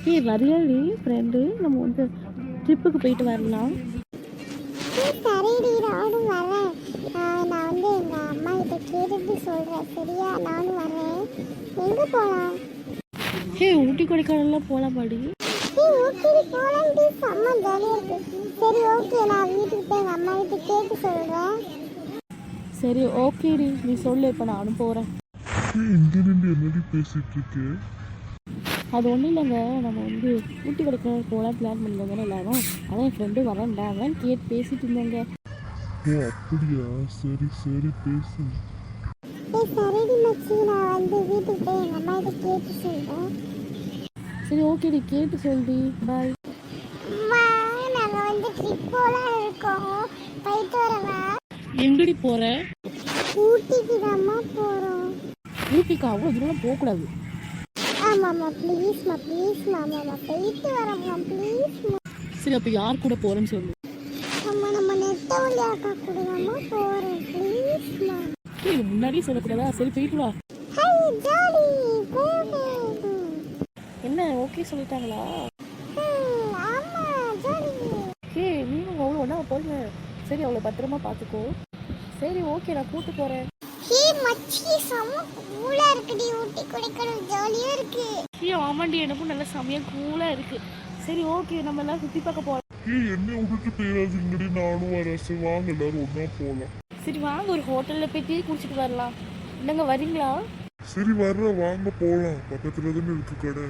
ஏய் வரியல்டி ஃப்ரெண்டு, நம்ம வந்து ட்ரிப்புக்கு போயிட்டு வரலாம். சரிடி நானும் வரேன். நான் வந்து எங்கள் அம்மா கிட்ட கேட்டுட்டு சொல்கிறேன் சரியா? நானும் வரேன். எங்கே போகலாம்? ஊட்டி கொடைக்கானல்லாம் போகலாம் பாடி. ஓகே போகலான்டி, செம்ம ஜாலியாக இருக்கு. சரி ஓகே, நான் வீட்டுக்கு போய் எங்கள் அம்மா கிட்ட கேட்டு சொல்கிறேன். சரி ஓகேடி, நீ சொல்லு, இப்போ நானும் போகிறேன். என்னடி பேசிட்டு இருக்கு? அது ஒன்றும் இல்லைங்க, நம்ம வந்து ஊட்டி கொடைக்கானல் போகலாம் பிளான் பண்ணியிருந்தோம் எல்லாரும். அதான் என் ஃப்ரெண்டு வரேன்டா, அதான் கேட்டு பேசிட்டு இருந்தோங்க. ஓ அப்படியா, சரி சரி பேசு. சரிடி மச்சி, நான் வந்து வீட்டுக்கு போய் எங்கள் அம்மா கிட்ட கேட்டு சொல்கிறேன். சரி ஓகேடி, கேட்டு சொல்டி. பாய். அம்மா, நாங்கள் வந்து ட்ரிப் போகலாம் இருக்கோம், போயிட்டு வரவா? எங்கடி போகிற? ஊட்டிக்கு தான்மா போகிறோம். ஊட்டிக்கு அவ்வளோ தூரம் போகக்கூடாது. ஆமாம்மா ப்ளீஸ்மா ஆமாம்மா போயிட்டு வரம்மா ப்ளீஸ்மா. சரி அப்போ யார் கூட போகிறேன்னு சொல்லு. அம்மா நம்ம நெட்டவள்ளி அக்கா கூட தான்மா போகிறோம் ப்ளீஸ்மா. இது முன்னாடியே சொல்லக்கூடாதா? சரி போயிட்டு வா. ஹை ஜாலி போகு. என்ன ஓகே சொல்லிட்டாங்களா? ஆமா ஜாலி. நீங்களும் அவ்வளோ ஒன்றா போங்க. சரி அவ்வளோ பத்திரமா பார்த்துக்கோ. சரி ஓகே, நான் கூட்டு போகிறேன். மச்சி செம்ம கூலா இருக்குடி, ஊட்டி கொடைக்கானல் ஜாலியா இருக்கு. ஆமாண்டி, எனக்கும் நல்ல செமையா கூலா இருக்கு. சரி ஓகே, நம்ம எல்லாம் சுற்றி பார்க்க போகலாம். என்ன விட்டுட்டு போயிடாதீங்கடி, நானும் வரேன். சரி வாங்க எல்லாரும் ஒன்றா போகலாம். சரி வாங்க, ஒரு ஹோட்டலில் போய் டீ குடிச்சிட்டு வரலாம். என்னங்க வரீங்களா? சரி வர்ற வாங்க போகலாம், பக்கத்துல தானே இருக்கு கடை.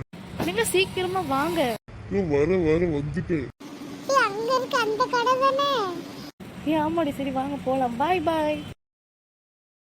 நீங்க சீக்கிரமா வாங்க. வர வந்துட்டேன். அங்க இருக்கு அந்த கடை தானே? ஆமாடி, சரி வாங்க போகலாம். பாய் பாய்.